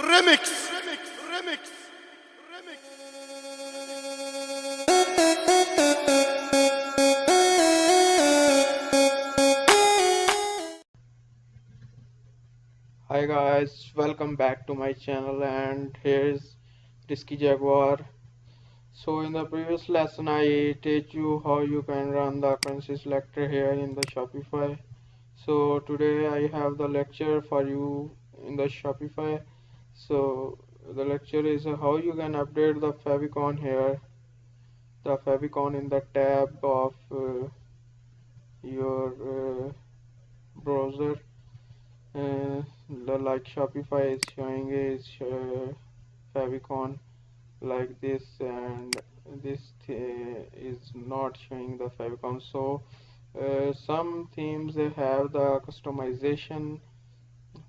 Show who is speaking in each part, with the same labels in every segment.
Speaker 1: remix, remix, remix, remix.
Speaker 2: Hi guys, welcome back to my channel, and here's Risky Jaguar. So in the previous lesson I teach you how you can run the currency selector here in the Shopify. So today I have the lecture for you in the Shopify. So the lecture is how you can update the Favicon here, the Favicon in the tab of your browser. Like Shopify is showing is Favicon like this, and this is not showing the Favicon. So some themes they have the customization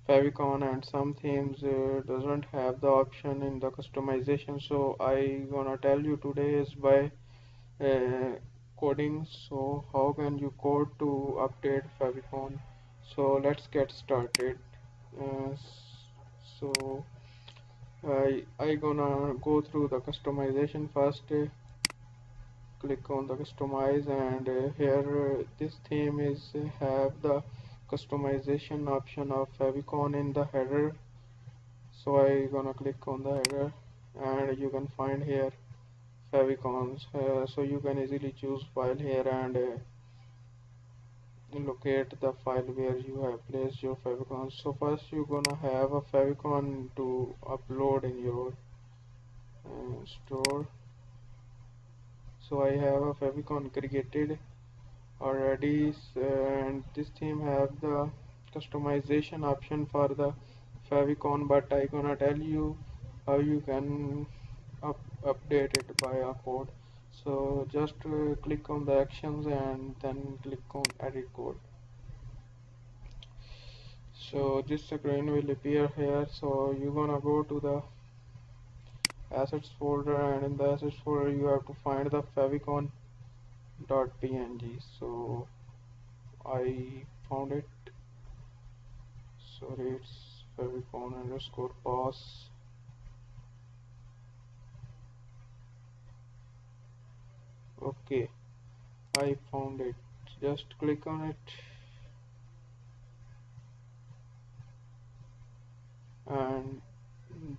Speaker 2: Favicon, and some themes doesn't have the option in the customization. So I gonna tell you today is by coding. So how can you code to update Favicon? So let's get started. uh, so I gonna go through the customization first. Click on the customize, and here this theme is have the customization option of Favicon in the header. So I gonna click on the header, and you can find here Favicons. So you can easily choose file here and locate the file where you have placed your Favicon. So first you're gonna have a Favicon to upload in your store. So I have a Favicon created already, and this theme have the customization option for the Favicon, but I gonna tell you how you can update it by a code. So just click on the actions and then click on edit code. So this screen will appear here. So you're gonna go to the assets folder, and in the assets folder you have to find the favicon.png. So I found it. Sorry, it's favicon underscore pass. Okay, I found it. Just click on it and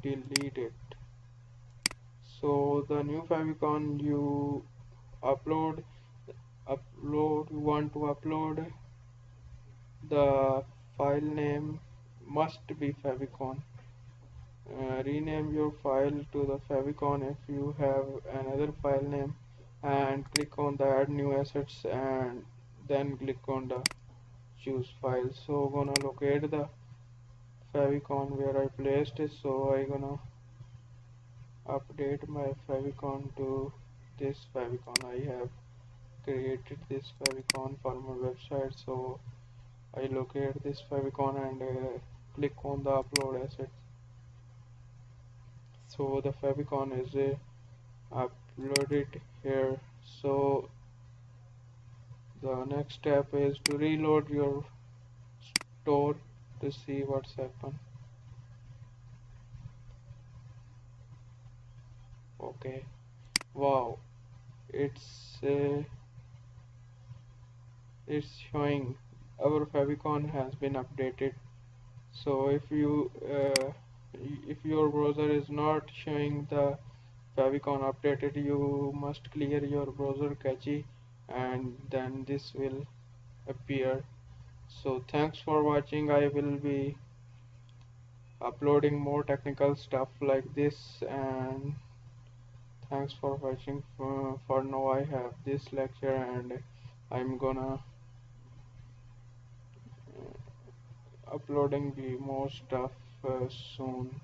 Speaker 2: delete it. So the new favicon you upload you want to upload, the file name must be favicon. Rename your file to the favicon if you have another file name, and click on the add new assets, and then click on the choose file. So gonna locate the favicon where I placed it. So I gonna update my favicon to this favicon. I have created this favicon for my website. So I locate this favicon and click on the upload assets. So the favicon is uploaded here. So the next step is to reload your store to see what's happened. Okay, wow, it's uh, it's showing our favicon has been updated. So if your browser is not showing the favicon updated, you must clear your browser cache, and then this will appear. So thanks for watching. I will be uploading more technical stuff like this, and thanks for watching. For now I have this lecture, and I'm gonna uploading the more stuff soon.